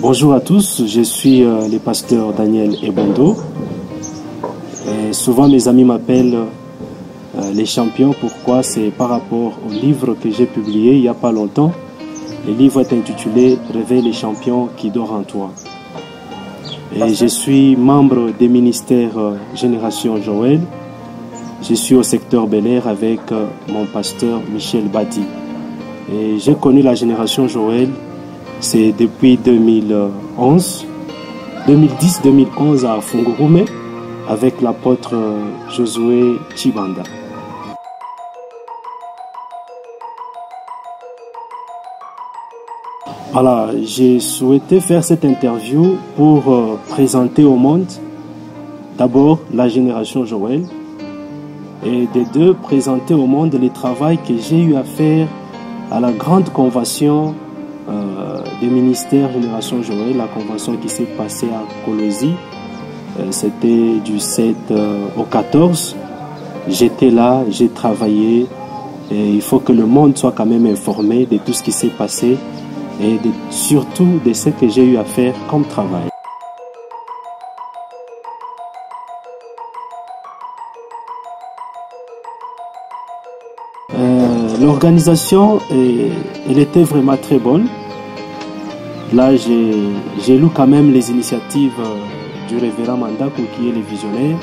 Bonjour à tous, je suis le pasteur Daniel Ebondo. Et souvent mes amis m'appellent les champions. Pourquoi? C'est par rapport au livre que j'ai publié il n'y a pas longtemps. Le livre est intitulé « Réveille les champions qui dort en toi ». Et je suis membre des ministères Génération Joël. Je suis au secteur Bel Air avec mon pasteur Michel Badi. Et j'ai connu la Génération Joël, c'est depuis 2010-2011 à Fungurume avec l'apôtre Josué Chibanda. Voilà, j'ai souhaité faire cette interview pour présenter au monde d'abord la Génération Joël et de deux, présenter au monde le travail que j'ai eu à faire à la grande convention des ministères Génération Joël, la convention qui s'est passée à Colosie. C'était du 7 au 14. J'étais là, j'ai travaillé et il faut que le monde soit quand même informé de tout ce qui s'est passé et surtout de ce que j'ai eu à faire comme travail. L'organisation, elle était vraiment très bonne. Là, j'ai lu quand même les initiatives du révérend Mandakou qui est le visionnaire.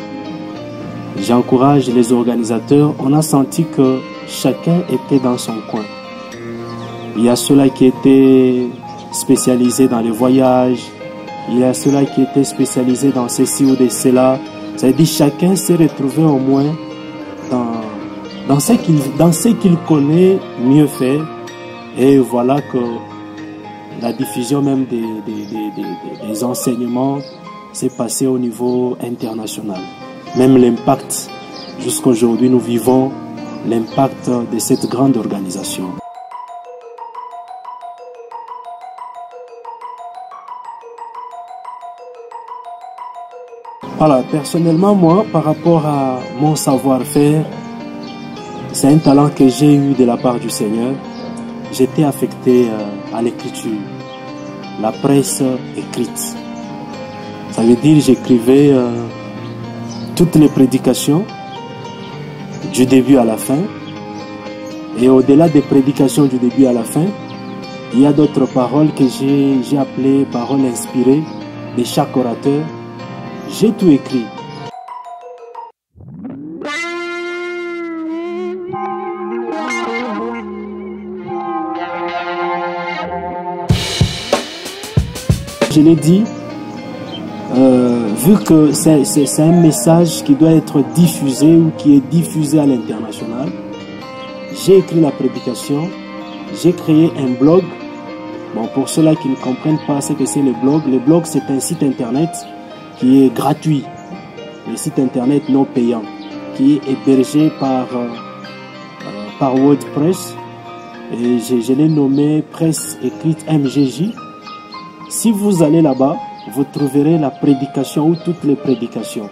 J'encourage les organisateurs. On a senti que chacun était dans son coin. Il y a ceux-là qui étaient spécialisés dans les voyages. Il y a ceux-là qui étaient spécialisés dans ceci ou de cela. Ça veut dire chacun s'est retrouvé au moins dans ce qu'il connaît mieux faire. Et voilà que la diffusion même des enseignements s'est passée au niveau international. Même l'impact, jusqu'à aujourd'hui nous vivons l'impact de cette grande organisation. Voilà, personnellement moi, par rapport à mon savoir-faire, c'est un talent que j'ai eu de la part du Seigneur. J'étais affecté à l'écriture, la presse écrite. Ça veut dire j'écrivais toutes les prédications du début à la fin. Et au-delà des prédications du début à la fin, il y a d'autres paroles que j'ai appelées paroles inspirées de chaque orateur. J'ai tout écrit. Je l'ai dit, vu que c'est un message qui doit être diffusé ou qui est diffusé à l'international, j'ai écrit la prédication, j'ai créé un blog. Bon, pour ceux-là qui ne comprennent pas ce que c'est le blog c'est un site internet qui est gratuit, le site internet non payant, qui est hébergé par WordPress, et je l'ai nommé Presse écrite MGJ. Si vous allez là-bas, vous trouverez la prédication ou toutes les prédications.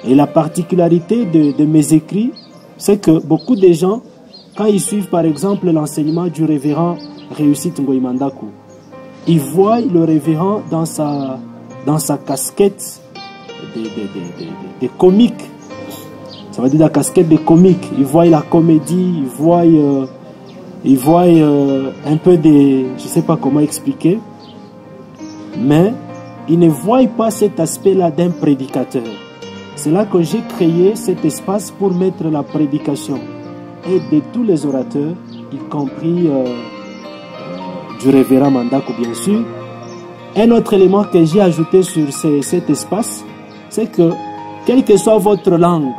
Et la particularité de mes écrits, c'est que beaucoup de gens, quand ils suivent par exemple l'enseignement du révérend Réussite Ngoï Mandakou, ils voient le révérend dans sa casquette des comiques. Ça veut dire la casquette des comiques. Ils voient la comédie, ils voient un peu des... Je ne sais pas comment expliquer. Mais ils ne voient pas cet aspect-là d'un prédicateur. C'est là que j'ai créé cet espace pour mettre la prédication et de tous les orateurs, y compris du révérend Mandakou bien sûr. Un autre élément que j'ai ajouté sur cet espace, c'est que quelle que soit votre langue,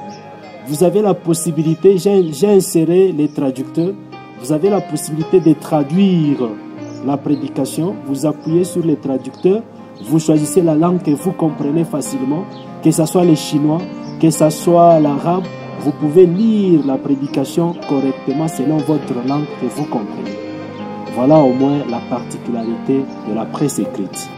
vous avez la possibilité, j'ai inséré les traducteurs, vous avez la possibilité de traduire la prédication, vous appuyez sur les traducteurs, vous choisissez la langue que vous comprenez facilement, que ce soit le chinois, que ce soit l'arabe, vous pouvez lire la prédication correctement selon votre langue que vous comprenez. Voilà au moins la particularité de la presse écrite.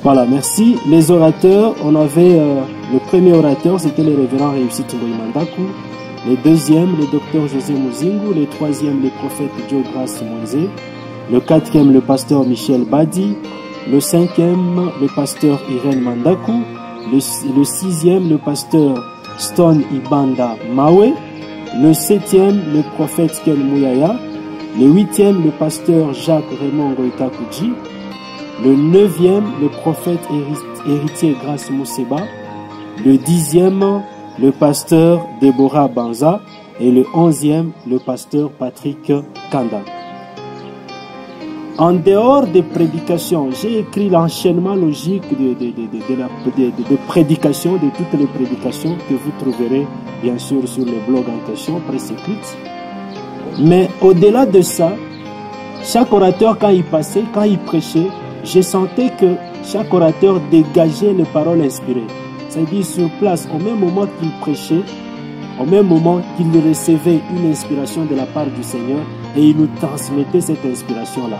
Voilà, merci. Les orateurs, on avait le premier orateur, c'était le révérend Réussite Ngoïmandakou. Le deuxième, le docteur José Muzingu. Le troisième, le prophète Joe Grace Monze. Le quatrième, le pasteur Michel Badi. Le cinquième, le pasteur Irène Mandakou. Le sixième, le pasteur Stone Ibanda Mawe. Le septième, le prophète Ken Mouyaya. Le huitième, le pasteur Jacques Raymond Goïtakoudji. Le neuvième, le prophète héritier Grace Mousseba. Le dixième, le pasteur Déborah Banza. Et le onzième, le pasteur Patrick Kanda. En dehors des prédications, j'ai écrit l'enchaînement logique de prédications, de toutes les prédications que vous trouverez bien sûr sur le blog en question, Presse Écrite. Mais au-delà de ça, chaque orateur, quand il passait, quand il prêchait, je sentais que chaque orateur dégageait les paroles inspirées. C'est-à-dire sur place, au même moment qu'il prêchait, au même moment qu'il recevait une inspiration de la part du Seigneur, et il nous transmettait cette inspiration-là.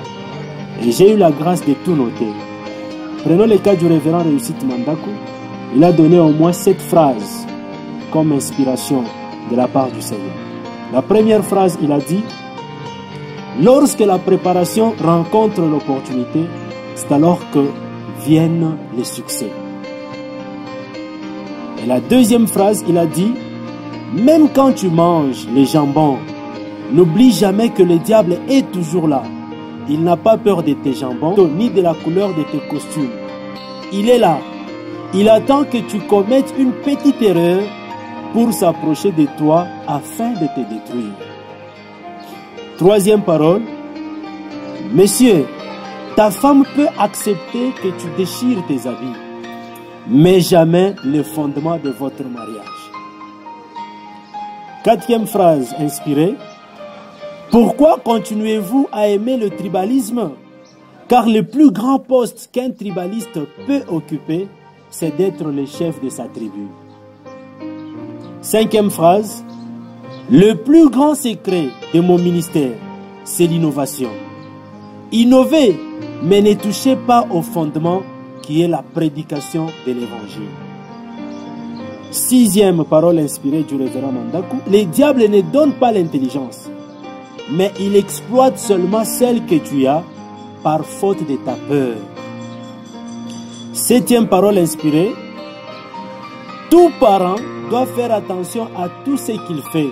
Et j'ai eu la grâce de tout noter. Prenons le cas du révérend Réussite Mandakou. Il a donné au moins 7 phrases comme inspiration de la part du Seigneur. La première phrase, il a dit: lorsque la préparation rencontre l'opportunité, c'est alors que viennent les succès. Et la deuxième phrase, il a dit: même quand tu manges les jambons, n'oublie jamais que le diable est toujours là. Il n'a pas peur de tes jambons, ni de la couleur de tes costumes. Il est là. Il attend que tu commettes une petite erreur pour s'approcher de toi afin de te détruire. Troisième parole: Monsieur, ta femme peut accepter que tu déchires tes habits, mais jamais le fondement de votre mariage. Quatrième phrase inspirée: pourquoi continuez-vous à aimer le tribalisme? Car le plus grand poste qu'un tribaliste peut occuper, c'est d'être le chef de sa tribu. Cinquième phrase: le plus grand secret de mon ministère, c'est l'innovation. Innovez, mais ne touchez pas au fondement qui est la prédication de l'évangile. Sixième parole inspirée du révérend Mandakou: les diables ne donnent pas l'intelligence, mais il exploite seulement celle que tu as par faute de ta peur. Septième parole inspirée: tout parent doit faire attention à tout ce qu'il fait,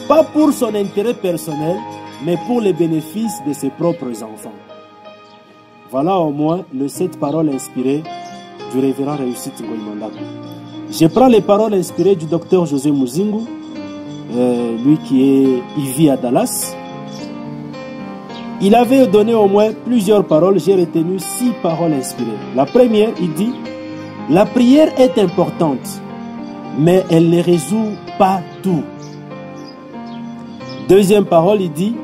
pas pour son intérêt personnel, mais pour les bénéfices de ses propres enfants. Voilà au moins les 7 paroles inspirées du révérend Réussite Ngoïmandakou. Je prends les paroles inspirées du docteur José Muzingu, lui qui vit à Dallas. Il avait donné au moins plusieurs paroles, j'ai retenu 6 paroles inspirées. La première, il dit: la prière est importante, mais elle ne résout pas tout. Deuxième parole, il dit: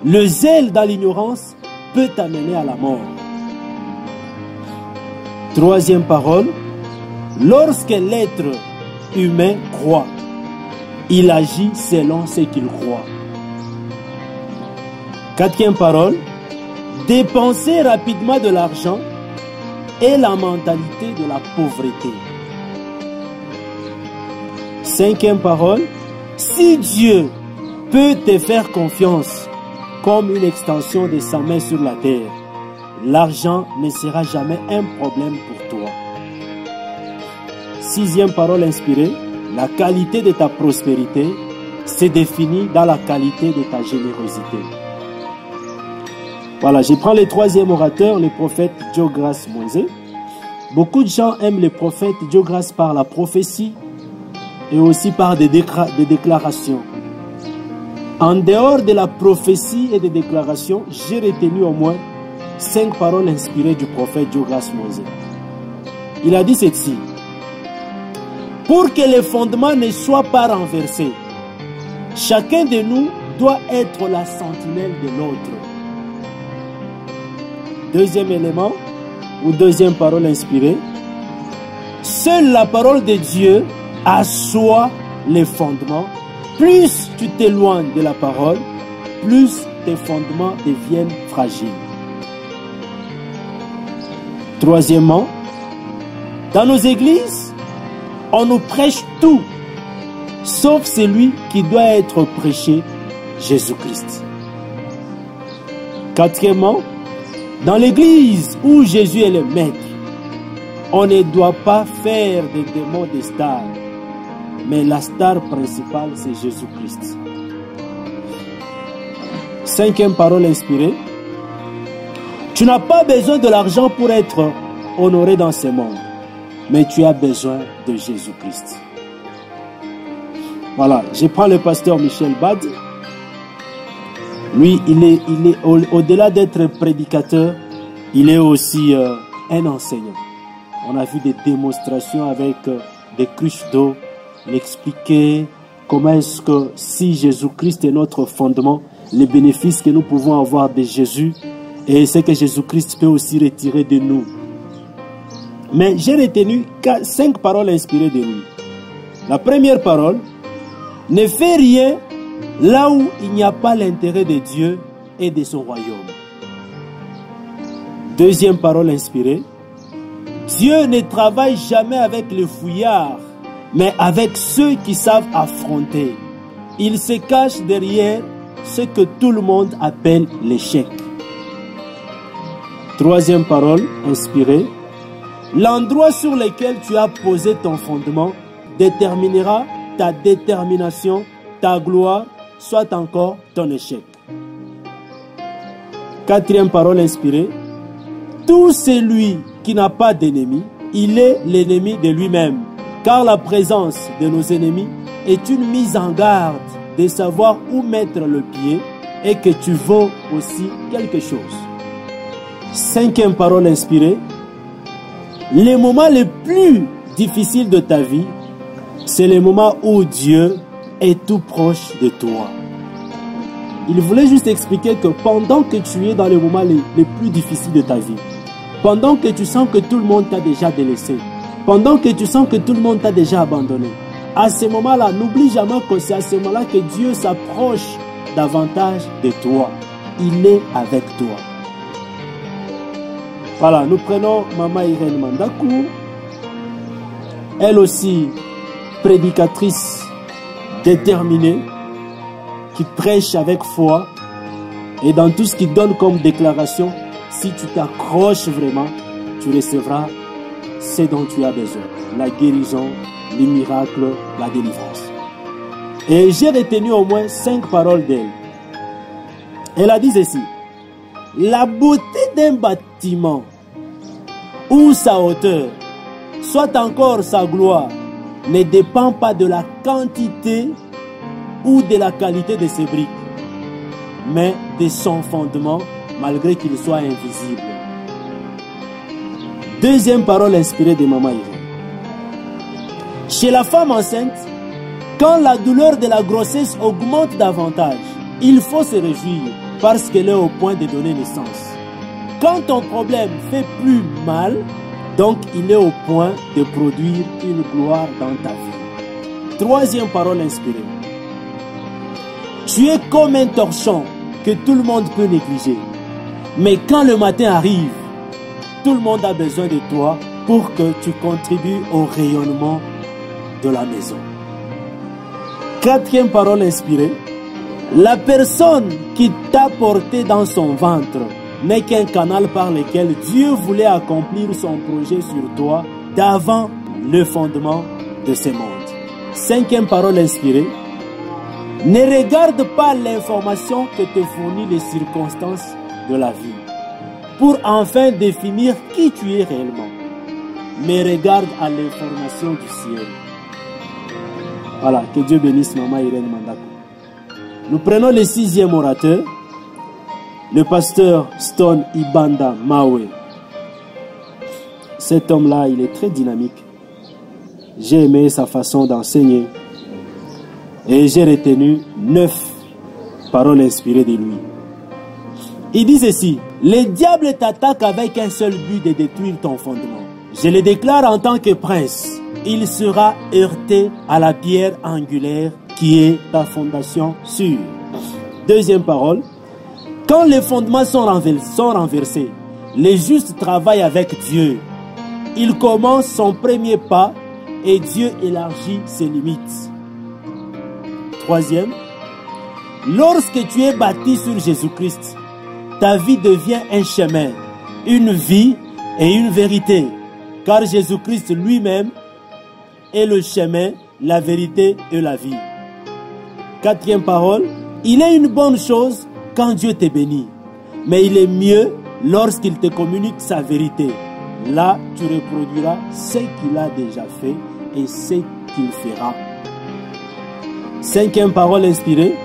le zèle dans l'ignorance peut t'amener à la mort. Troisième parole: lorsque l'être humain croit, il agit selon ce qu'il croit. Quatrième parole: dépenser rapidement de l'argent est la mentalité de la pauvreté. Cinquième parole: si Dieu peut te faire confiance comme une extension de sa main sur la terre, l'argent ne sera jamais un problème pour toi. Sixième parole inspirée: la qualité de ta prospérité se définit dans la qualité de ta générosité. Voilà, je prends le troisième orateur, le prophète Joe Grace Monze. Beaucoup de gens aiment le prophète Joe Grace par la prophétie et aussi par des déclarations. En dehors de la prophétie et des déclarations, j'ai retenu au moins 5 paroles inspirées du prophète Joe Grace Monze. Il a dit ceci: pour que les fondements ne soient pas renversés, chacun de nous doit être la sentinelle de l'autre. Deuxième élément, ou deuxième parole inspirée: seule la parole de Dieu assoit les fondements. Plus tu t'éloignes de la parole, plus tes fondements deviennent fragiles. Troisièmement, dans nos églises, on nous prêche tout, sauf celui qui doit être prêché, Jésus-Christ. Quatrièmement, dans l'église où Jésus est le maître, on ne doit pas faire des démons de stars, mais la star principale, c'est Jésus-Christ. Cinquième parole inspirée. Tu n'as pas besoin de l'argent pour être honoré dans ce monde, mais tu as besoin de Jésus-Christ. Voilà, je prends le pasteur Michel Bad. Lui, il est au-delà d'être prédicateur, il est aussi un enseignant. On a vu des démonstrations avec des cruches d'eau. Il expliquait comment est-ce que si Jésus-Christ est notre fondement, les bénéfices que nous pouvons avoir de Jésus et ce que Jésus-Christ peut aussi retirer de nous. Mais j'ai retenu 5 paroles inspirées de lui. La première parole, ne fais rien là où il n'y a pas l'intérêt de Dieu et de son royaume. Deuxième parole inspirée, Dieu ne travaille jamais avec les fouillards, mais avec ceux qui savent affronter. Il se cache derrière ce que tout le monde appelle l'échec. Troisième parole inspirée, l'endroit sur lequel tu as posé ton fondement déterminera ta détermination, ta gloire, soit encore ton échec. Quatrième parole inspirée, tout celui qui n'a pas d'ennemi, il est l'ennemi de lui-même, car la présence de nos ennemis est une mise en garde de savoir où mettre le pied et que tu vaux aussi quelque chose. Cinquième parole inspirée, les moments les plus difficiles de ta vie, c'est les moments où Dieu est tout proche de toi. Il voulait juste expliquer que pendant que tu es dans les moments les plus difficiles de ta vie, pendant que tu sens que tout le monde t'a déjà délaissé, pendant que tu sens que tout le monde t'a déjà abandonné, à ce moment-là, n'oublie jamais que c'est à ce moment-là que Dieu s'approche davantage de toi. Il est avec toi. Voilà, nous prenons Maman Irène Mandakou, elle aussi prédicatrice déterminée, qui prêche avec foi, et dans tout ce qu'il donne comme déclaration, si tu t'accroches vraiment, tu recevras ce dont tu as besoin, la guérison, les miracles, la délivrance. Et j'ai retenu au moins 5 paroles d'elle. Elle a dit ceci: la beauté d'un bâtiment ou sa hauteur, soit encore sa gloire, ne dépend pas de la quantité ou de la qualité de ses briques, mais de son fondement, malgré qu'il soit invisible. Deuxième parole inspirée de Maman Irène. Chez la femme enceinte, quand la douleur de la grossesse augmente davantage, il faut se réjouir parce qu'elle est au point de donner naissance. Quand ton problème fait plus mal, donc il est au point de produire une gloire dans ta vie. Troisième parole inspirée. Tu es comme un torchon que tout le monde peut négliger. Mais quand le matin arrive, tout le monde a besoin de toi pour que tu contribues au rayonnement de la maison. Quatrième parole inspirée. La personne qui t'a porté dans son ventre n'est qu'un canal par lequel Dieu voulait accomplir son projet sur toi d'avant le fondement de ce monde. Cinquième parole inspirée. Ne regarde pas l'information que te fournissent les circonstances de la vie pour enfin définir qui tu es réellement, mais regarde à l'information du ciel. Voilà, que Dieu bénisse Maman Irène Mandakou. Nous prenons le 6e orateur, le pasteur Stone Ibanda Mawe. Cet homme-là, il est très dynamique. J'ai aimé sa façon d'enseigner et j'ai retenu 9 paroles inspirées de lui. Il dit ceci: le diable t'attaque avec un seul but de détruire ton fondement. Je le déclare en tant que prince, il sera heurté à la pierre angulaire qui est ta fondation sûre. Deuxième parole, quand les fondements sont renversés, le juste travaille avec Dieu. Il commence son premier pas et Dieu élargit ses limites. Troisième, lorsque tu es bâti sur Jésus-Christ, ta vie devient un chemin, une vie et une vérité. Car Jésus-Christ lui-même est le chemin, la vérité et la vie. Quatrième parole, il est une bonne chose quand Dieu te bénit. Mais il est mieux lorsqu'il te communique sa vérité. Là, tu reproduiras ce qu'il a déjà fait et ce qu'il fera. Cinquième parole inspirée,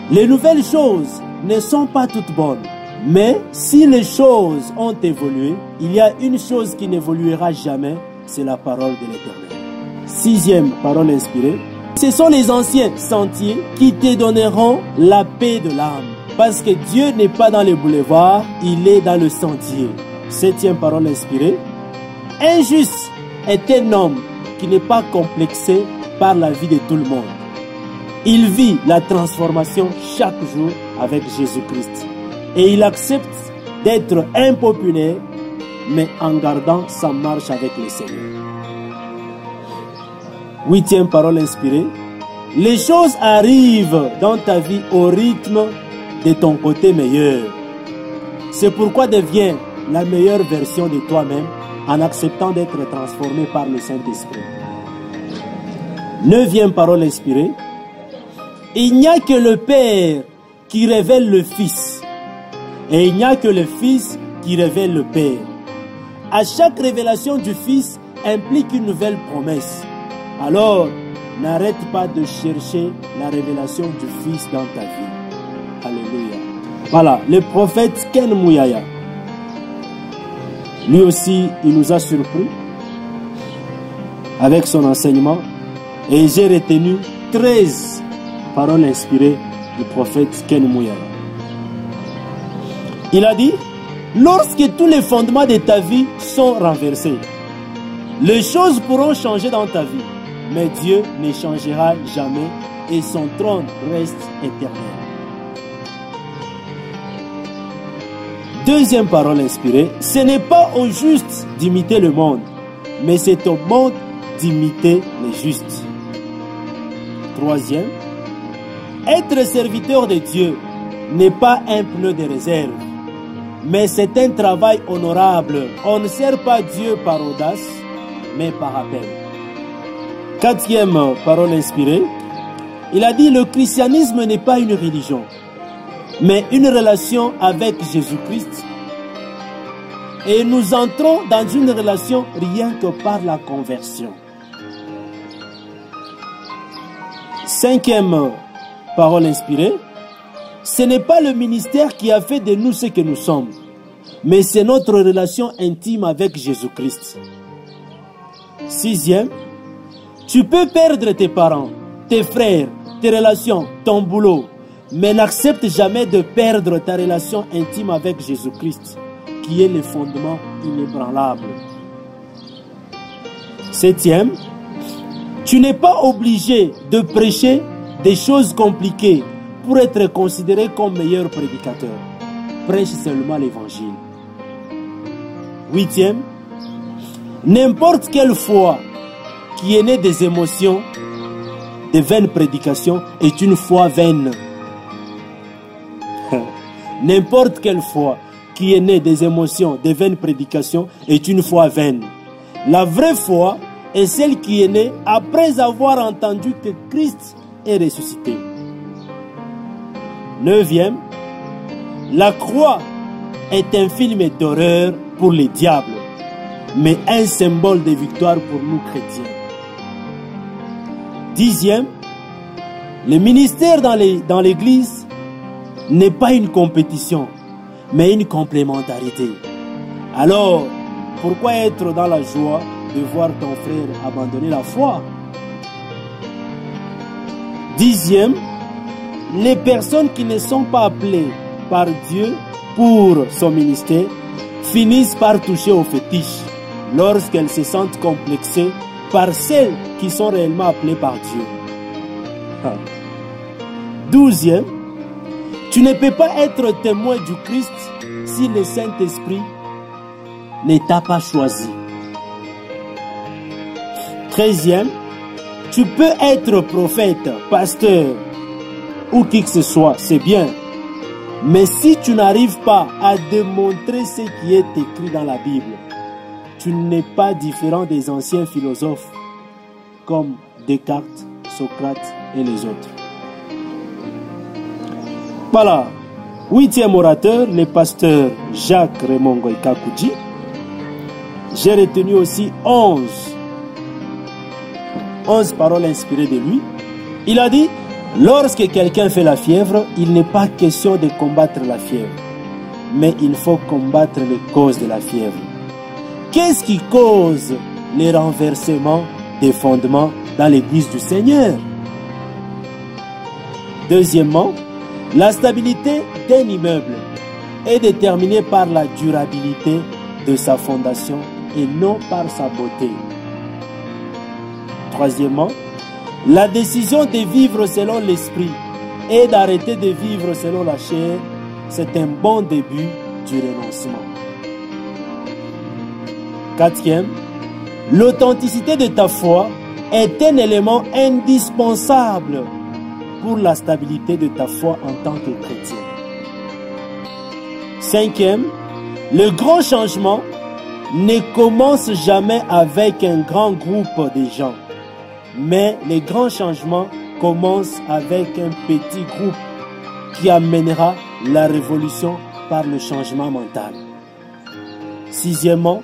les nouvelles choses ne sont pas toutes bonnes. Mais si les choses ont évolué, il y a une chose qui n'évoluera jamais, c'est la parole de l'Éternel. Sixième parole inspirée, ce sont les anciens sentiers qui te donneront la paix de l'âme. Parce que Dieu n'est pas dans les boulevards, il est dans le sentier. Septième parole inspirée, un juste est un homme qui n'est pas complexé par la vie de tout le monde. Il vit la transformation chaque jour avec Jésus-Christ. Et il accepte d'être impopulaire, mais en gardant sa marche avec le Seigneur. Huitième parole inspirée, les choses arrivent dans ta vie au rythme de ton côté meilleur. C'est pourquoi deviens la meilleure version de toi-même en acceptant d'être transformé par le Saint-Esprit. Neuvième parole inspirée, il n'y a que le Père qui révèle le Fils. Et il n'y a que le Fils qui révèle le Père. À chaque révélation du Fils implique une nouvelle promesse. Alors, n'arrête pas de chercher la révélation du Fils dans ta vie. Alléluia. Voilà, le prophète Ken Mouyaya. Lui aussi, il nous a surpris avec son enseignement. Et j'ai retenu 13 paroles inspirées du prophète Ken Mouyaya. Il a dit, lorsque tous les fondements de ta vie sont renversés, les choses pourront changer dans ta vie, mais Dieu ne changera jamais et son trône reste éternel. Deuxième parole inspirée, ce n'est pas au juste d'imiter le monde, mais c'est au monde d'imiter les justes. Troisième, être serviteur de Dieu n'est pas un pneu de réserve, mais c'est un travail honorable. On ne sert pas Dieu par audace, mais par appel. Quatrième parole inspirée, il a dit, le christianisme n'est pas une religion, mais une relation avec Jésus-Christ. Et nous entrons dans une relation rien que par la conversion. Cinquième parole inspirée, ce n'est pas le ministère qui a fait de nous ce que nous sommes, mais c'est notre relation intime avec Jésus-Christ. Sixième, tu peux perdre tes parents, tes frères, tes relations, ton boulot, mais n'accepte jamais de perdre ta relation intime avec Jésus-Christ, qui est le fondement inébranlable. Septième, tu n'es pas obligé de prêcher des choses compliquées pour être considéré comme meilleur prédicateur. Prêche seulement l'évangile. Huitième, n'importe quelle foi qui est née des émotions, de vaines prédications, est une foi vaine. N'importe quelle foi qui est née des émotions, des vaines prédications, est une foi vaine. La vraie foi est celle qui est née après avoir entendu que Christ est ressuscité. Neuvième, la croix est un film d'horreur pour les diables, mais un symbole de victoire pour nous chrétiens. Dixième, le ministère dans l'Église n'est pas une compétition, mais une complémentarité. Alors, pourquoi être dans la joie de voir ton frère abandonner la foi? Dixième, les personnes qui ne sont pas appelées par Dieu pour son ministère finissent par toucher aux fétiches lorsqu'elles se sentent complexées par celles qui sont réellement appelées par Dieu. Douzième, tu ne peux pas être témoin du Christ si le Saint-Esprit ne t'a pas choisi. 13e, tu peux être prophète, pasteur ou qui que ce soit, c'est bien. Mais si tu n'arrives pas à démontrer ce qui est écrit dans la Bible, tu n'es pas différent des anciens philosophes comme Descartes, Socrate et les autres. Voilà. 8e orateur, le pasteur Jacques Raymond Goïka-Koudji. J'ai retenu aussi 11 paroles inspirées de lui. Il a dit, lorsque quelqu'un fait la fièvre, il n'est pas question de combattre la fièvre, mais il faut combattre les causes de la fièvre. Qu'est-ce qui cause les renversements des fondements dans l'église du Seigneur? Deuxièmement, la stabilité d'un immeuble est déterminée par la durabilité de sa fondation et non par sa beauté. Troisièmement, la décision de vivre selon l'esprit et d'arrêter de vivre selon la chair, c'est un bon début du renoncement. Quatrième, l'authenticité de ta foi est un élément indispensable pour la stabilité de ta foi en tant que chrétien. Cinquième, le grand changement ne commence jamais avec un grand groupe de gens, mais les grands changements commencent avec un petit groupe qui amènera la révolution par le changement mental. Sixièmement,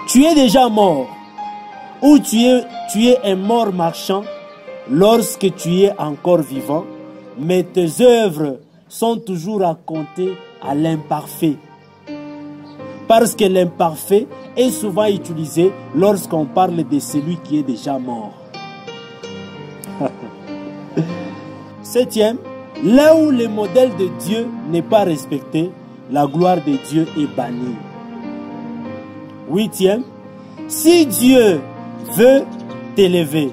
tu es déjà mort ou tu es un mort marchand lorsque tu es encore vivant, mais tes œuvres sont toujours racontées à l'imparfait. Parce que l'imparfait est souvent utilisé lorsqu'on parle de celui qui est déjà mort. Septième, là où le modèle de Dieu n'est pas respecté, la gloire de Dieu est bannie. Huitième, si Dieu veut t'élever,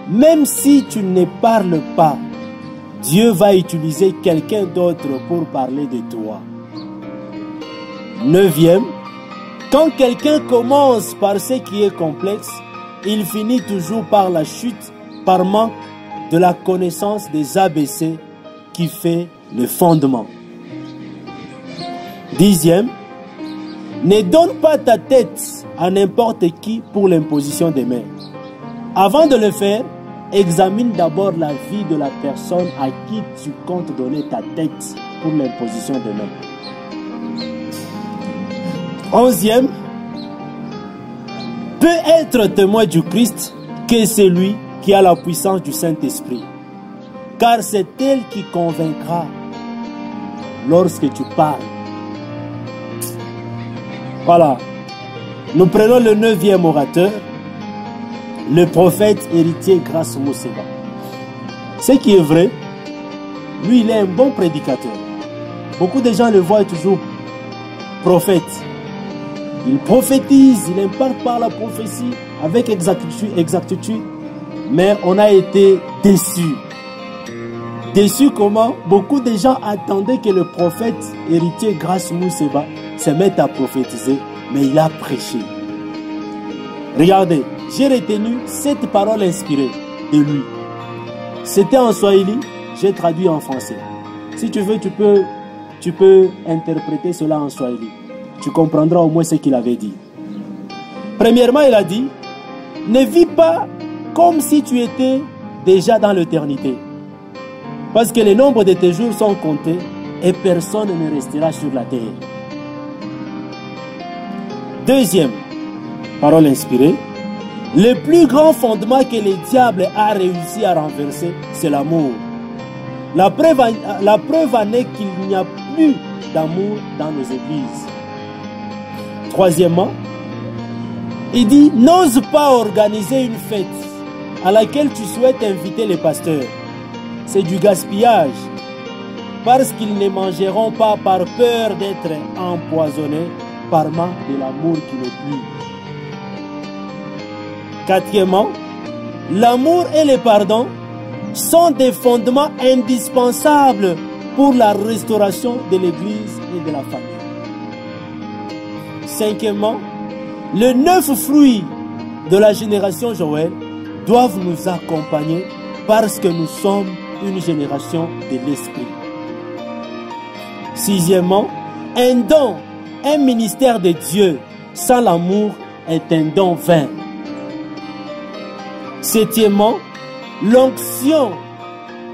même si tu ne parles pas, Dieu va utiliser quelqu'un d'autre pour parler de toi. Neuvième, quand quelqu'un commence par ce qui est complexe, il finit toujours par la chute, par manque de la connaissance des ABC qui fait le fondement. Dixième, ne donne pas ta tête à n'importe qui pour l'imposition des mains. Avant de le faire, examine d'abord la vie de la personne à qui tu comptes donner ta tête pour l'imposition des mains. Onzième, peut être témoin du Christ que celui qui a la puissance du Saint-Esprit, car c'est elle qui convaincra lorsque tu parles. Voilà, nous prenons le 9e orateur, le prophète héritier Grace Mousseba. Ce qui est vrai, lui il est un bon prédicateur. Beaucoup de gens le voient toujours prophète. Il prophétise, il imparte par la prophétie avec exactitude, mais on a été déçus. Déçus comment? Beaucoup de gens attendaient que le prophète héritier Grace Mousseba se mette à prophétiser, mais il a prêché. Regardez, j'ai retenu cette parole inspirée de lui. C'était en swahili, j'ai traduit en français. Si tu veux, tu peux interpréter cela en swahili. Tu comprendras au moins ce qu'il avait dit. Premièrement, il a dit, ne vis pas comme si tu étais déjà dans l'éternité. Parce que le nombre de tes jours sont comptés et personne ne restera sur la terre. Deuxième parole inspirée, le plus grand fondement que le diable a réussi à renverser, c'est l'amour. La preuve en est qu'il n'y a plus d'amour dans nos églises. Troisièmement, il dit, n'ose pas organiser une fête à laquelle tu souhaites inviter les pasteurs. C'est du gaspillage, parce qu'ils ne mangeront pas par peur d'être empoisonnés par manque de l'amour qui n'est plus. Quatrièmement, l'amour et le pardon sont des fondements indispensables pour la restauration de l'Église et de la famille. cinquièmement, les 9 fruits de la génération Joël doivent nous accompagner parce que nous sommes une génération de l'esprit. Sixièmement, un don, un ministère de Dieu sans l'amour est un don vain. Septièmement, l'onction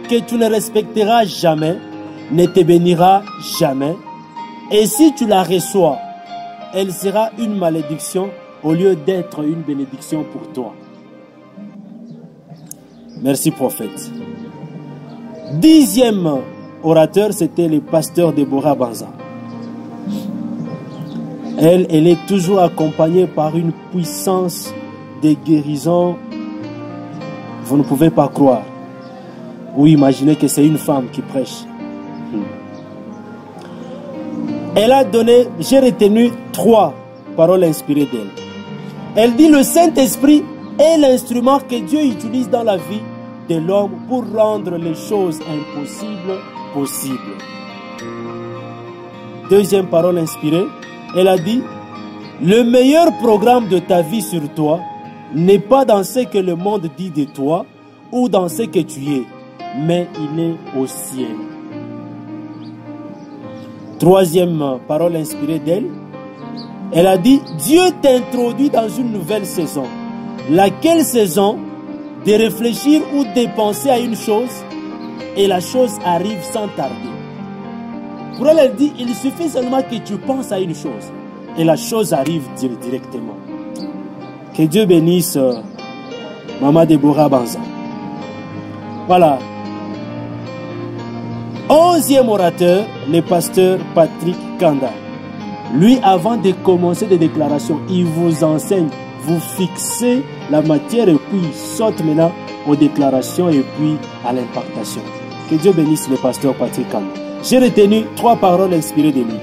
que tu ne respecteras jamais ne te bénira jamais. Et si tu la reçois, elle sera une malédiction au lieu d'être une bénédiction pour toi. Merci prophète. 10e orateur, c'était le pasteur Deborah Banza. Elle est toujours accompagnée par une puissance de guérison. Vous ne pouvez pas croire. Ou imaginer que c'est une femme qui prêche. Elle a donné, j'ai retenu 3 paroles inspirées d'elle. Elle dit: le Saint-Esprit est l'instrument que Dieu utilise dans la vie de l'homme pour rendre les choses impossibles possibles. Deuxième parole inspirée, elle a dit: le meilleur programme de ta vie sur toi n'est pas dans ce que le monde dit de toi ou dans ce que tu es, mais il est au ciel. Troisième parole inspirée d'elle, elle a dit: Dieu t'introduit dans une nouvelle saison. Laquelle saison? De réfléchir ou de penser à une chose et la chose arrive sans tarder. Pour elle, elle dit: il suffit seulement que tu penses à une chose et la chose arrive directement. Que Dieu bénisse Maman Deborah Banza. Voilà. 11e orateur, le pasteur Patrick Kanda. Lui, avant de commencer des déclarations, il vous enseigne, vous fixez la matière et puis il saute maintenant aux déclarations et puis à l'impactation. Que Dieu bénisse le pasteur Patrick Kanda. J'ai retenu 3 paroles inspirées de lui.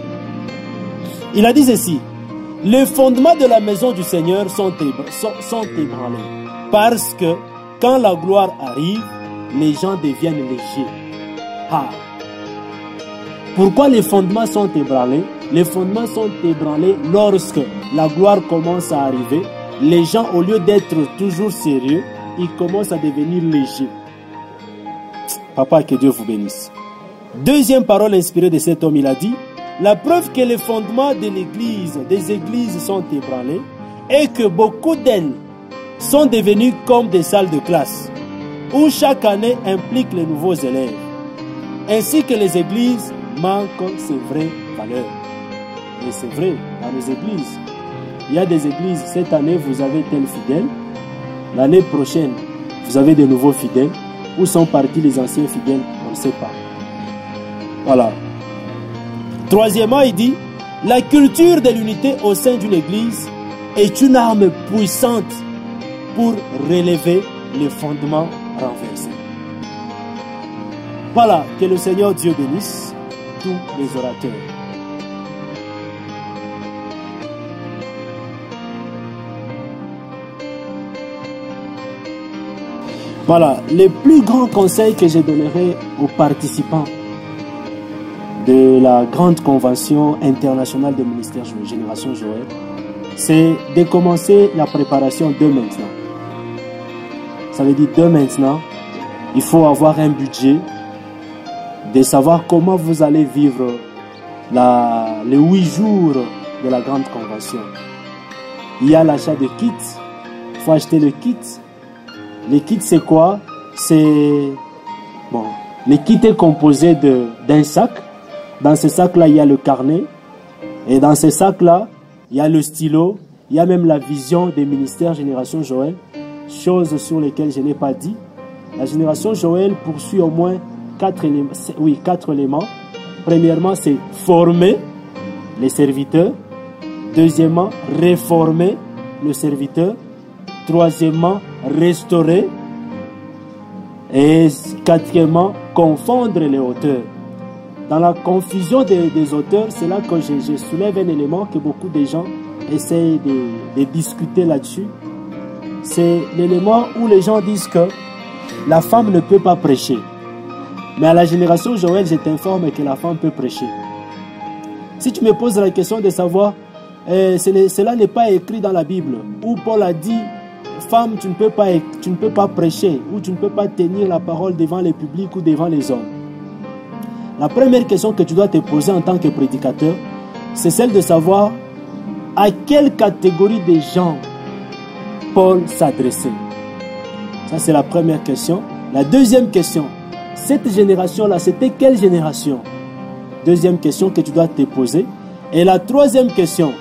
Il a dit ceci: les fondements de la maison du Seigneur sont ébranlés parce que quand la gloire arrive, les gens deviennent légers. Ah. Pourquoi les fondements sont ébranlés? Les fondements sont ébranlés lorsque la gloire commence à arriver. Les gens, au lieu d'être toujours sérieux, ils commencent à devenir légers. Papa, que Dieu vous bénisse. Deuxième parole inspirée de cet homme, il a dit: la preuve que les fondements de l'église, des églises sont ébranlés et que beaucoup d'elles sont devenues comme des salles de classe où chaque année implique les nouveaux élèves, ainsi que les églises manquent ses vraies valeurs. Et c'est vrai, dans les églises, il y a des églises, cette année vous avez tel fidèle, l'année prochaine vous avez de nouveaux fidèles. Où sont partis les anciens fidèles? On ne sait pas. Voilà. Troisièmement, il dit: la culture de l'unité au sein d'une église est une arme puissante pour relever les fondements renversés. Voilà, que le Seigneur Dieu bénisse tous les orateurs. Voilà, les plus grands conseils que je donnerai aux participants de la grande convention internationale de ministère Génération Joël, c'est de commencer la préparation dès maintenant. Ça veut dire dès maintenant, il faut avoir un budget, de savoir comment vous allez vivre les 8 jours de la grande convention. Il y a l'achat de kits, il faut acheter le kit. Le kit, c'est quoi? C'est... Bon, le kit est composé d'un sac. Dans ce sac-là, il y a le carnet. Et dans ce sac-là, il y a le stylo. Il y a même la vision des ministères Génération Joël. Choses sur lesquelles je n'ai pas dit. La Génération Joël poursuit au moins 4 éléments. Oui, 4 éléments. Premièrement, c'est former les serviteurs. Deuxièmement, réformer le serviteur. Troisièmement, restaurer. Et quatrièmement, confondre les auteurs. Dans la confusion des auteurs, c'est là que je soulève un élément que beaucoup de gens essayent de discuter là-dessus. C'est l'élément où les gens disent que la femme ne peut pas prêcher. Mais à la Génération Joël, je t'informe que la femme peut prêcher. Si tu me poses la question de savoir cela n'est pas écrit dans la Bible, où Paul a dit, femme, tu ne peux pas prêcher, ou tu ne peux pas tenir la parole devant les publics ou devant les hommes. La première question que tu dois te poser en tant que prédicateur, c'est celle de savoir à quelle catégorie de gens Paul s'adressait. Ça, c'est la première question. La deuxième question, cette génération-là, c'était quelle génération? Deuxième question que tu dois te poser. Et la troisième question,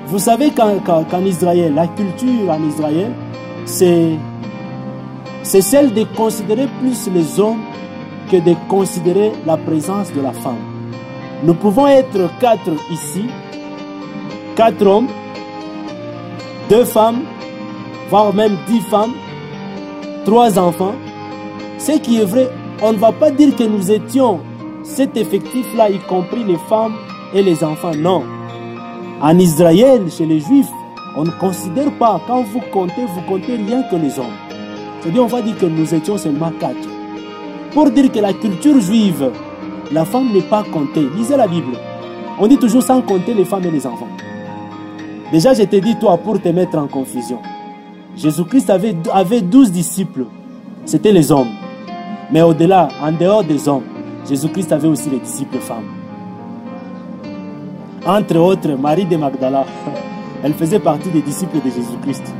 vous savez qu'en Israël, la culture en Israël, c'est celle de considérer plus les hommes que de considérer la présence de la femme. Nous pouvons être 4 ici, 4 hommes, 2 femmes, voire même 10 femmes, 3 enfants. Ce qui est vrai, on ne va pas dire que nous étions cet effectif-là, y compris les femmes et les enfants, non. En Israël, chez les Juifs, on ne considère pas, quand vous comptez rien que les hommes. C'est-à-dire, on va dire que nous étions seulement 4. Pour dire que la culture juive, la femme n'est pas comptée. Lisez la Bible. On dit toujours sans compter les femmes et les enfants. Déjà, je t'ai dit, toi, pour te mettre en confusion. Jésus-Christ avait 12 disciples. C'était les hommes. Mais au-delà, en dehors des hommes, Jésus-Christ avait aussi les disciples femmes. Entre autres, Marie de Magdala, elle faisait partie des disciples de Jésus-Christ.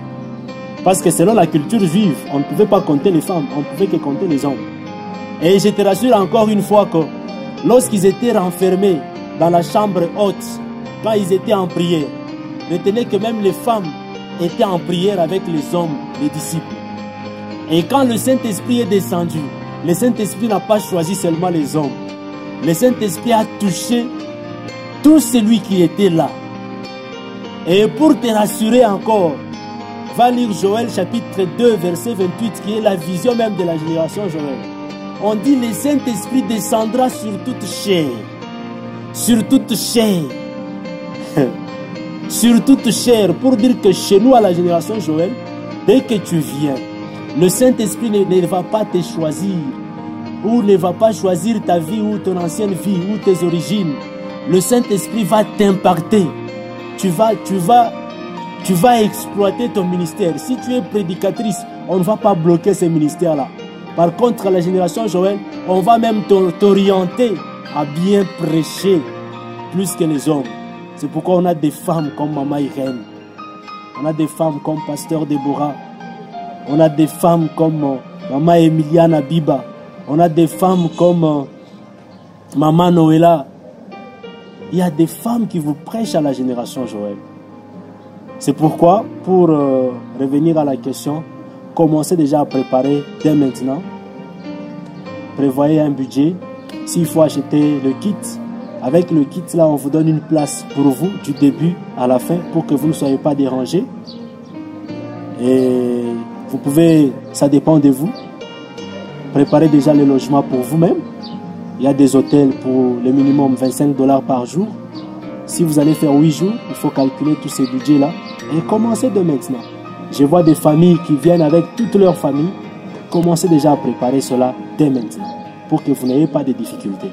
Parce que selon la culture juive, on ne pouvait pas compter les femmes, on ne pouvait que compter les hommes. Et je te rassure encore une fois que lorsqu'ils étaient renfermés dans la chambre haute, quand ils étaient en prière, retenez que même les femmes étaient en prière avec les hommes, les disciples. Et quand le Saint-Esprit est descendu, le Saint-Esprit n'a pas choisi seulement les hommes. Le Saint-Esprit a touché tout celui qui était là. Et pour te rassurer encore, va lire Joël chapitre 2, verset 28, qui est la vision même de la génération Joël. On dit le Saint-Esprit descendra sur toute chair. Sur toute chair. Sur toute chair. Pour dire que chez nous, à la génération Joël, dès que tu viens, le Saint-Esprit ne va pas te choisir. Ou ne va pas choisir ta vie ou ton ancienne vie ou tes origines. Le Saint-Esprit va t'impacter. Tu vas exploiter ton ministère. Si tu es prédicatrice, on ne va pas bloquer ce ministère-là. Par contre, à la génération Joël, on va même t'orienter à bien prêcher plus que les hommes. C'est pourquoi on a des femmes comme Maman Irène. On a des femmes comme Pasteur Déborah. On a des femmes comme Maman Emiliana Biba. On a des femmes comme Maman Noëlla. Il y a des femmes qui vous prêchent à la génération Joël. C'est pourquoi, pour revenir à la question, commencez déjà à préparer dès maintenant. Prévoyez un budget. S'il faut acheter le kit, avec le kit là, on vous donne une place pour vous du début à la fin pour que vous ne soyez pas dérangés. Et vous pouvez, ça dépend de vous, préparez déjà le logement pour vous-même. Il y a des hôtels pour le minimum 25 $ par jour. Si vous allez faire 8 jours, il faut calculer tous ces budgets-là et commencez de maintenant. Je vois des familles qui viennent avec toute leur famille. Commencez déjà à préparer cela dès maintenant pour que vous n'ayez pas de difficultés.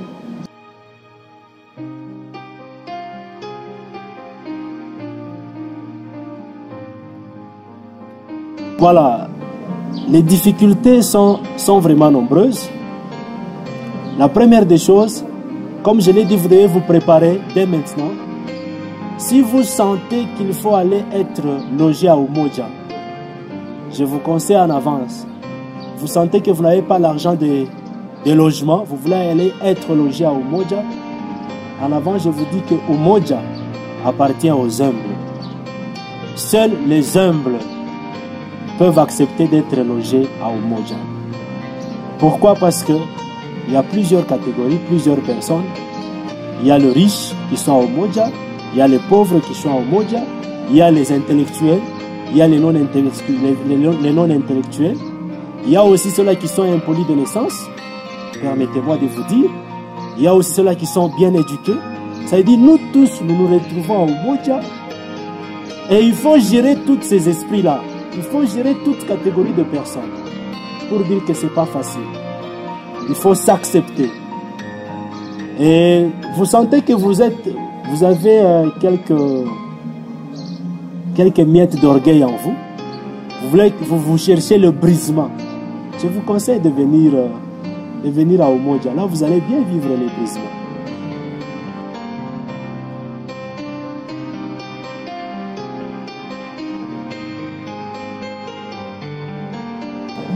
Voilà, les difficultés sont vraiment nombreuses. La première des choses, comme je l'ai dit, vous devez vous préparer dès maintenant. Si vous sentez qu'il faut aller être logé à Umoja, je vous conseille en avance. Vous sentez que vous n'avez pas l'argent de logement, vous voulez aller être logé à Umoja. En avant, je vous dis que Umoja appartient aux humbles. Seuls les humbles peuvent accepter d'être logés à Umoja. Pourquoi? Parce que il y a plusieurs catégories, plusieurs personnes. Il y a les riches qui sont à Umoja, il y a les pauvres qui sont à Umoja, il y a les intellectuels, il y a les non-intellectuels, il y a aussi ceux-là qui sont impolis de naissance, permettez-moi de vous dire, il y a aussi ceux-là qui sont bien éduqués. Ça veut dire nous tous, nous nous retrouvons à Umoja et il faut gérer tous ces esprits-là. Il faut gérer toute catégorie de personnes pour dire que ce n'est pas facile. Il faut s'accepter. Et vous sentez que vous avez quelques miettes d'orgueil en vous. Vous cherchez le brisement. Je vous conseille de venir à Umoja. Là, vous allez bien vivre les brisements.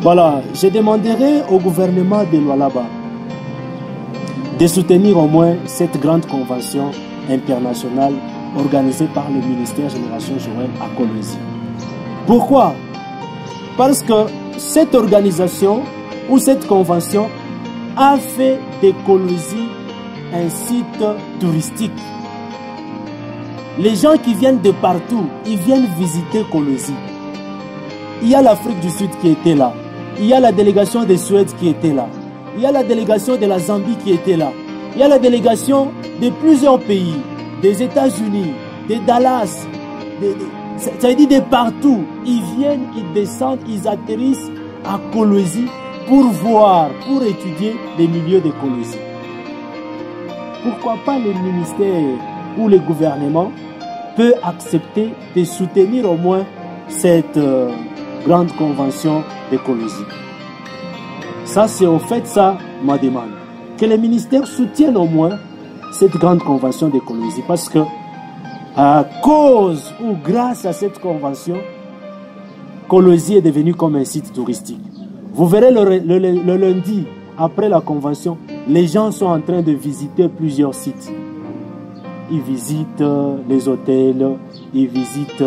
Voilà, je demanderai au gouvernement de Lualaba de soutenir au moins cette grande convention internationale organisée par le ministère Génération Joël à Kolwezi. Pourquoi? Parce que cette organisation ou cette convention a fait de Kolwezi un site touristique. Les gens qui viennent de partout, ils viennent visiter Kolwezi. Il y a l'Afrique du Sud qui était là. Il y a la délégation de Suède qui était là. Il y a la délégation de la Zambie qui était là. Il y a la délégation de plusieurs pays, des États-Unis, de Dallas, ça veut dire de partout. Ils viennent, ils descendent, ils atterrissent à Kolwezi pour voir, pour étudier les milieux de Kolwezi. Pourquoi pas le ministère ou le gouvernement peut accepter de soutenir au moins cette grande convention de Kolwezi. Ça, c'est au fait ça ma demande. Que les ministères soutiennent au moins cette grande convention de Kolwezi. Parce que à cause ou grâce à cette convention, Kolwezi est devenu comme un site touristique. Vous verrez le lundi, après la convention, les gens sont en train de visiter plusieurs sites. Ils visitent les hôtels, ils visitent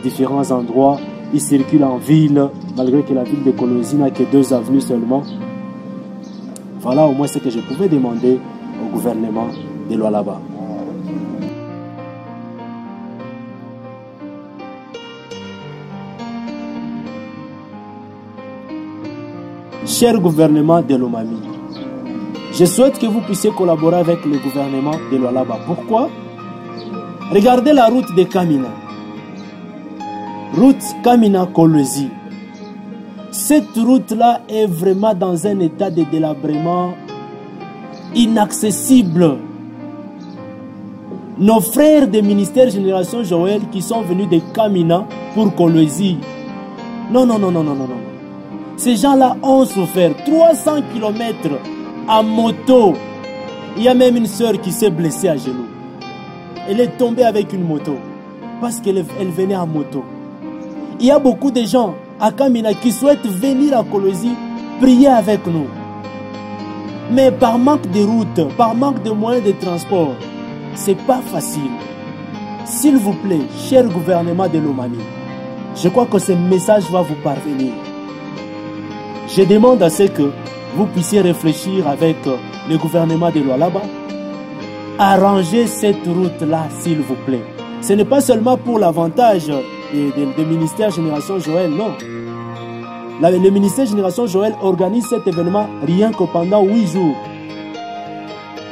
différents endroits. Ils circulent en ville, malgré que la ville de Kolwezi n'a que 2 avenues seulement. Voilà au moins ce que je pouvais demander au gouvernement de Lualaba. Cher gouvernement de Lomami, je souhaite que vous puissiez collaborer avec le gouvernement de Lualaba. Pourquoi? Regardez la route de Kamina. Route Kamina-Kolwezi. Cette route-là est vraiment dans un état de délabrement inaccessible. Nos frères des ministères Génération Joël qui sont venus de Kamina pour Kolwezi. Non. Ces gens-là ont souffert 300 km à moto. Il y a même une sœur qui s'est blessée à genoux. Elle est tombée avec une moto parce qu'elle venait à moto. Il y a beaucoup de gens à Kamina qui souhaitent venir à Kolwezi prier avec nous. Mais par manque de route, par manque de moyens de transport, c'est pas facile. S'il vous plaît, cher gouvernement de Lomami, je crois que ce message va vous parvenir. Je demande à ce que vous puissiez réfléchir avec le gouvernement de Lualaba, arranger cette route-là, s'il vous plaît. Ce n'est pas seulement pour l'avantage des ministères Génération Joël, non. Le ministère Génération Joël organise cet événement rien que pendant 8 jours.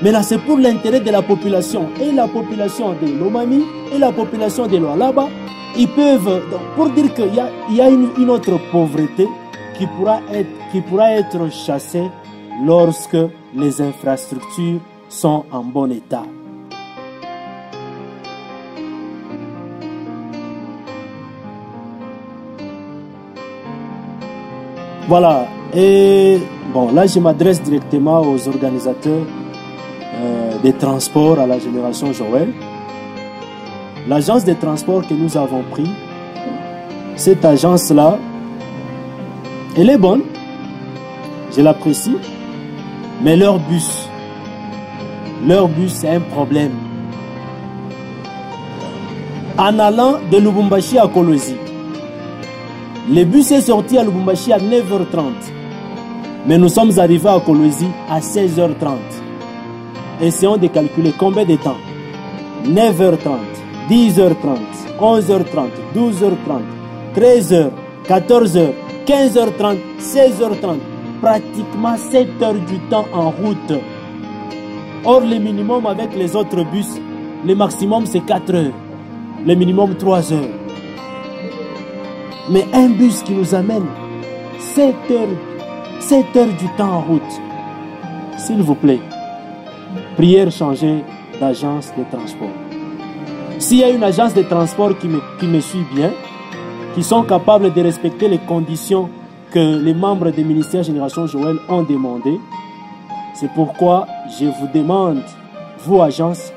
Mais là, c'est pour l'intérêt de la population. Et la population de Lomami et la population de Lualaba, ils peuvent, pour dire qu'il y a une autre pauvreté qui pourra être chassée lorsque les infrastructures sont en bon état. Voilà, et bon, là je m'adresse directement aux organisateurs des transports à la Génération Joël. L'agence des transports que nous avons pris, cette agence-là, elle est bonne, je l'apprécie, mais leur bus, c'est un problème. En allant de Lubumbashi à Kolwezi, le bus est sorti à Lubumbashi à 9h30. Mais nous sommes arrivés à Kolwezi à 16h30. Essayons de calculer combien de temps. 9h30, 10h30, 11h30, 12h30, 13h, 14h, 15h30, 16h30. Pratiquement 7 heures du temps en route. Or, le minimum avec les autres bus, le maximum c'est 4 heures. Le minimum 3 heures. Mais un bus qui nous amène 7 heures du temps en route. S'il vous plaît, prière changer d'agence de transport. S'il y a une agence de transport qui me suit bien, qui sont capables de respecter les conditions que les membres du ministère Génération Joël ont demandées, c'est pourquoi je vous demande, vous, agence,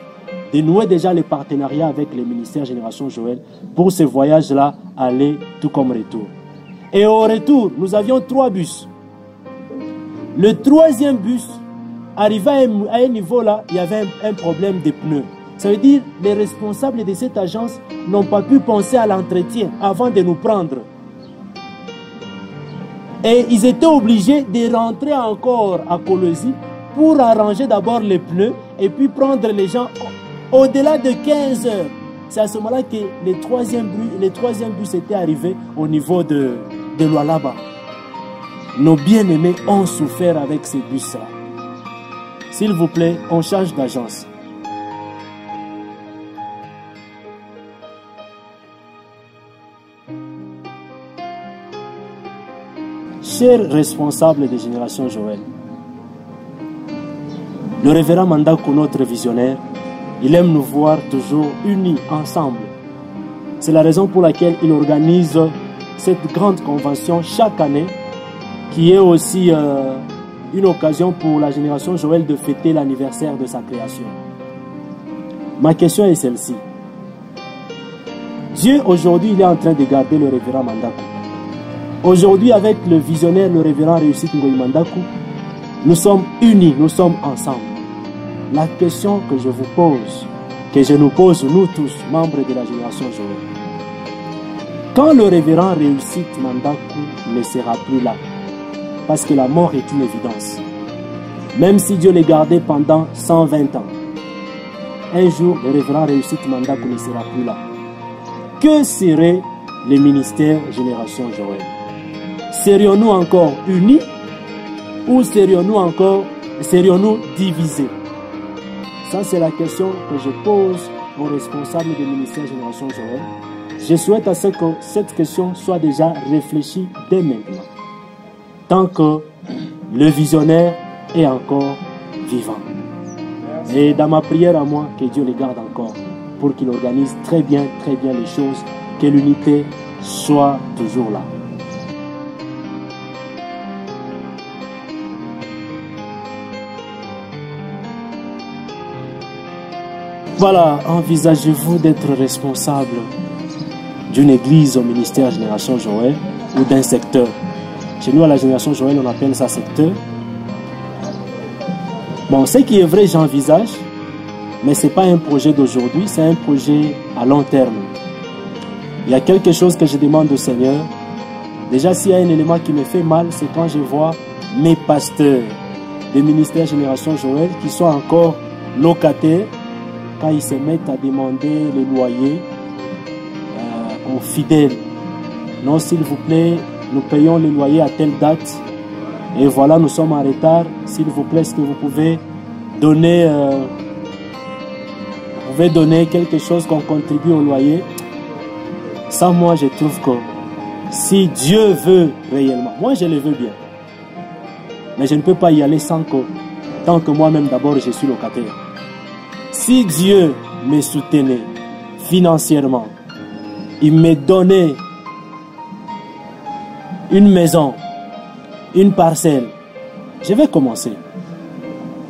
de nouer déjà les partenariats avec les ministères Génération Joël pour ce voyage-là, aller tout comme retour. Et au retour, nous avions 3 bus. Le 3e bus, arrivé à un niveau là, il y avait un problème de pneus. Ça veut dire que les responsables de cette agence n'ont pas pu penser à l'entretien avant de nous prendre. Et ils étaient obligés de rentrer encore à Colosie pour arranger d'abord les pneus et puis prendre les gens au-delà de 15 heures. C'est à ce moment-là que le 3e bus était arrivé au niveau de Lualaba. Nos bien-aimés ont souffert avec ces bus-là. S'il vous plaît, on change d'agence. Chers responsables des générations Joël, le révérend Mandakou, notre visionnaire, il aime nous voir toujours unis ensemble. C'est la raison pour laquelle il organise cette grande convention chaque année, qui est aussi une occasion pour la génération Joël de fêter l'anniversaire de sa création. Ma question est celle-ci. Dieu, aujourd'hui, il est en train de garder le révérend Mandakou. Aujourd'hui, avec le visionnaire, le révérend Réussite Ngoï Mandakou, nous sommes unis, nous sommes ensemble. La question que je vous pose, que je nous pose nous tous, membres de la génération Joël, quand le révérend Réussite Mandakou ne sera plus là, parce que la mort est une évidence, même si Dieu l'ait gardé pendant 120 ans, un jour, le révérend Réussite Mandakou ne sera plus là. Que serait le ministère Génération Joël? Serions-nous encore unis ou serions-nous divisés? Ça, c'est la question que je pose aux responsables du ministère Génération Joël. Je souhaite à ce que cette question soit déjà réfléchie dès maintenant, tant que le visionnaire est encore vivant. Et dans ma prière à moi, que Dieu les garde encore, pour qu'il organise très bien les choses, que l'unité soit toujours là. Voilà, envisagez-vous d'être responsable d'une église au ministère Génération Joël ou d'un secteur? Chez nous, à la Génération Joël, on appelle ça secteur. Bon, ce qui est vrai, j'envisage, mais ce n'est pas un projet d'aujourd'hui, c'est un projet à long terme. Il y a quelque chose que je demande au Seigneur. Déjà, s'il y a un élément qui me fait mal, c'est quand je vois mes pasteurs des ministères Génération Joël qui sont encore locataires, quand ils se mettent à demander le loyer aux fidèles. Non, s'il vous plaît, nous payons le loyer à telle date. Et voilà, nous sommes en retard. S'il vous plaît, est-ce que vous pouvez donner, quelque chose qu'on contribue au loyer? Ça, moi, je trouve que si Dieu veut réellement, moi, je le veux bien. Mais je ne peux pas y aller sans que, tant que moi-même, d'abord, je suis locataire. Si Dieu me soutenait financièrement, il me donnait une maison, une parcelle, je vais commencer.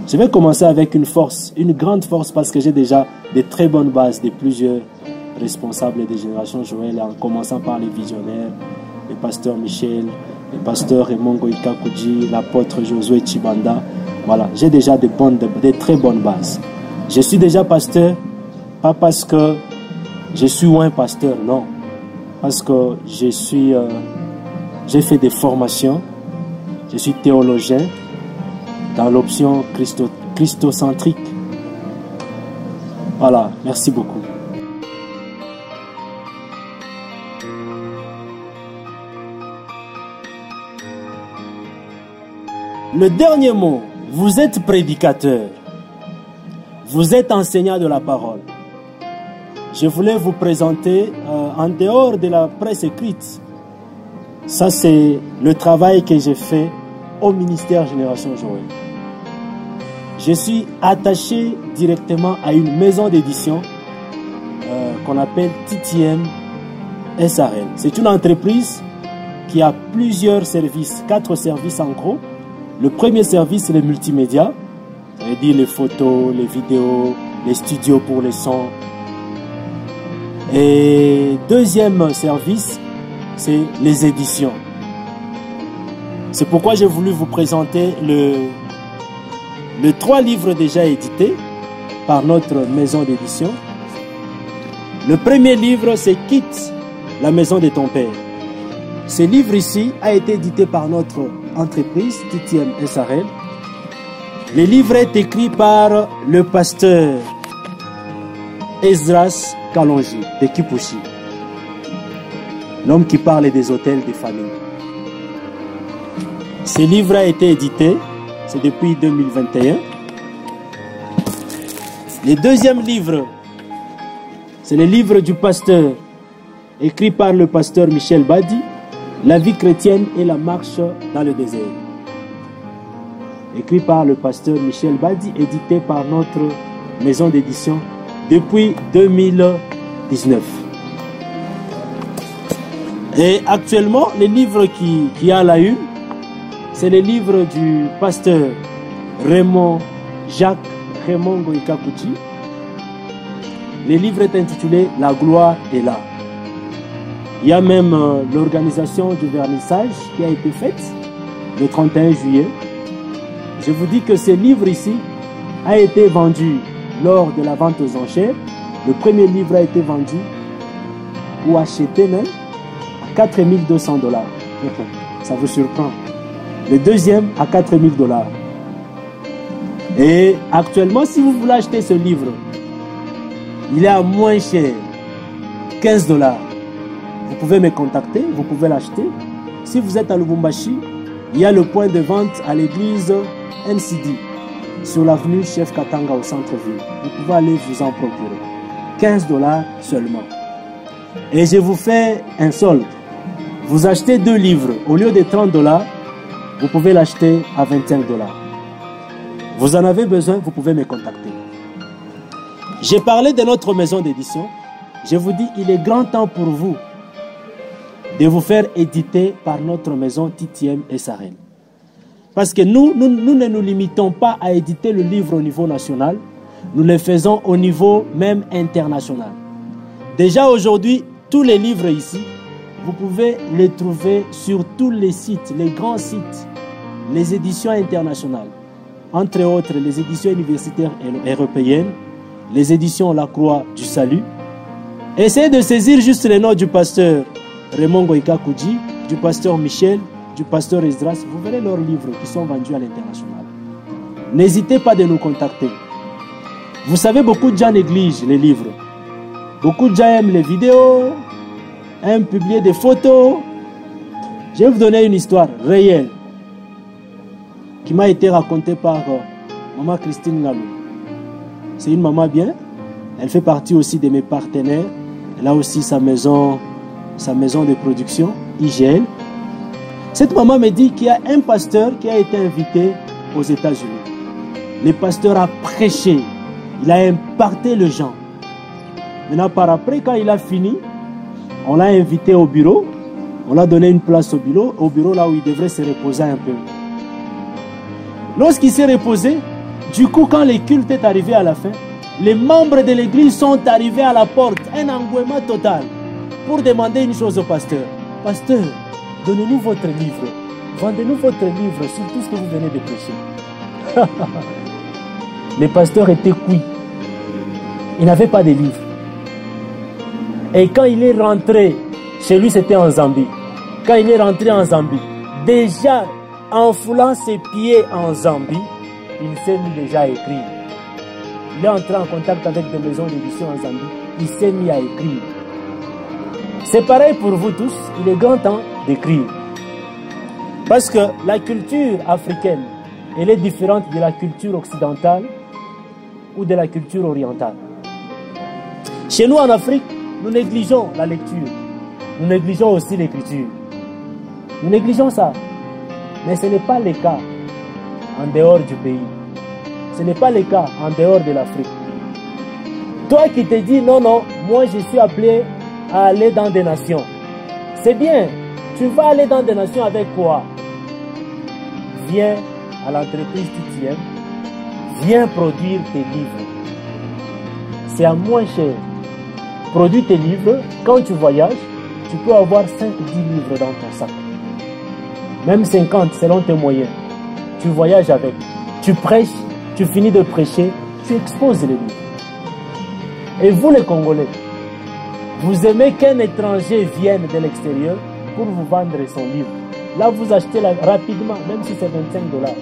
Je vais commencer avec une force, une grande force, parce que j'ai déjà de très bonnes bases de plusieurs responsables des générations Joël, en commençant par les visionnaires, le pasteur Michel, le pasteur Raymond Goïka Koudji, l'apôtre Josué Chibanda. Voilà, j'ai déjà de très bonnes bases. Je suis déjà pasteur, pas parce que je suis un pasteur, non. Parce que j'ai fait des formations, je suis théologien dans l'option christocentrique. Voilà, merci beaucoup. Le dernier mot, vous êtes prédicateur. Vous êtes enseignant de la parole. Je voulais vous présenter, en dehors de la presse écrite, ça c'est le travail que j'ai fait au ministère Génération Joël. Je suis attaché directement à une maison d'édition qu'on appelle TTM SARL. C'est une entreprise qui a plusieurs services, 4 services en gros. Le premier service, c'est le multimédia, c'est-à-dire les photos, les vidéos, les studios pour les sons. Et deuxième service, c'est les éditions. C'est pourquoi j'ai voulu vous présenter les 3 livres déjà édités par notre maison d'édition. Le premier livre, c'est Quitte la maison de ton père. Ce livre ici a été édité par notre entreprise, TTM SARL. Le livre est écrit par le pasteur Esdras Kalonji de Kipushi, l'homme qui parle des hôtels de famille. Ce livre a été édité, c'est depuis 2021. Le deuxième livre, c'est le livre du pasteur, écrit par le pasteur Michel Badi, La vie chrétienne et la marche dans le désert. Écrit par le pasteur Michel Badi, édité par notre maison d'édition depuis 2019. Et actuellement, le livre qui a la une, c'est le livre du pasteur Jacques Raymond Goïkakuchi. Le livre est intitulé La gloire est là. Il y a même l'organisation du vernissage qui a été faite le 31 juillet. Je vous dis que ce livre ici a été vendu lors de la vente aux enchères. Le premier livre a été vendu ou acheté même à $4 200. Ça vous surprend. Le deuxième à $4 000. Et actuellement, si vous voulez acheter ce livre, il est à moins cher, $15. Vous pouvez me contacter, vous pouvez l'acheter. Si vous êtes à Lubumbashi, il y a le point de vente à l'église NCD, sur l'avenue Chef Katanga au centre-ville. Vous pouvez aller vous en procurer. $15 seulement. Et je vous fais un solde. Vous achetez 2 livres, au lieu de $30, vous pouvez l'acheter à $25. Vous en avez besoin, vous pouvez me contacter. J'ai parlé de notre maison d'édition. Je vous dis, il est grand temps pour vous de vous faire éditer par notre maison TTM SARL. Parce que nous ne nous limitons pas à éditer le livre au niveau national, nous le faisons au niveau même international. Déjà aujourd'hui, tous les livres ici, vous pouvez les trouver sur tous les sites, les grands sites, les éditions internationales. Entre autres, les éditions universitaires européennes, les éditions La Croix du Salut. Essayez de saisir juste les noms du pasteur Raymond Goïkakuchi, du pasteur Michel, du pasteur Esdras. Vous verrez leurs livres qui sont vendus à l'international. N'hésitez pas de nous contacter. Vous savez, beaucoup de gens négligent les livres. Beaucoup de gens aiment les vidéos, aiment publier des photos. Je vais vous donner une histoire réelle qui m'a été racontée par maman Christine Ngalou. C'est une maman bien. Elle fait partie aussi de mes partenaires. Elle a aussi sa maison de production, IGL. Cette maman me dit qu'il y a un pasteur qui a été invité aux États-Unis. Le pasteur a prêché. Il a imparté les gens. Maintenant, par après, quand il a fini, on l'a invité au bureau. On l'a donné une place au bureau là où il devrait se reposer un peu. Lorsqu'il s'est reposé, du coup, quand le culte est arrivé à la fin, les membres de l'église sont arrivés à la porte, un engouement total, pour demander une chose au pasteur. Pasteur, donnez-nous votre livre. Vendez-nous votre livre sur tout ce que vous venez de prêcher. Le pasteur était cuit. Il n'avait pas de livre. Et quand il est rentré, chez lui c'était en Zambie. Quand il est rentré en Zambie, déjà en foulant ses pieds en Zambie, il s'est mis déjà à écrire. Il est entré en contact avec des maisons d'édition en Zambie. Il s'est mis à écrire. C'est pareil pour vous tous. Il est grand temps d'écrire. Parce que la culture africaine, elle est différente de la culture occidentale ou de la culture orientale. Chez nous en Afrique, nous négligeons la lecture. Nous négligeons aussi l'écriture. Nous négligeons ça. Mais ce n'est pas le cas en dehors du pays. Ce n'est pas le cas en dehors de l'Afrique. Toi qui te dis non, non, moi je suis appelé à aller dans des nations. C'est bien. Tu vas aller dans des nations avec quoi? Viens à l'entreprise TTM. Viens produire tes livres. C'est à moins cher. Produis tes livres. Quand tu voyages, tu peux avoir 5-10 livres dans ton sac. Même 50 selon tes moyens. Tu voyages avec. Tu prêches, tu finis de prêcher, tu exposes les livres. Et vous les Congolais, vous aimez qu'un étranger vienne de l'extérieur pour vous vendre son livre. Là, vous achetez rapidement, même si c'est 25 $.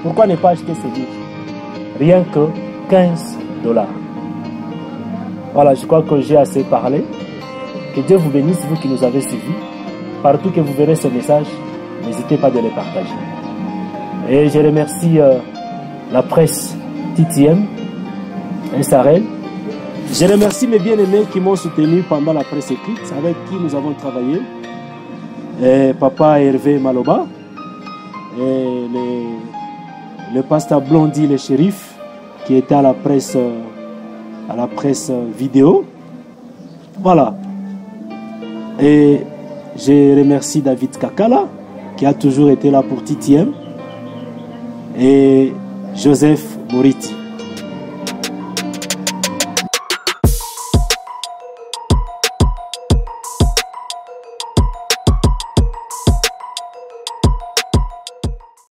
Pourquoi ne pas acheter ces livres? Rien que 15 $. Voilà, je crois que j'ai assez parlé. Que Dieu vous bénisse, vous qui nous avez suivis. Partout que vous verrez ce message, n'hésitez pas de les partager. Et je remercie la presse TTM, SRL. Je remercie mes bien-aimés qui m'ont soutenu pendant la presse écrite, avec qui nous avons travaillé. Et Papa Hervé Maloba, et le pasteur Blondie, le shérif, qui était à la presse vidéo. Voilà. Et je remercie David Kakala, qui a toujours été là pour TTM, et Joseph Moriti.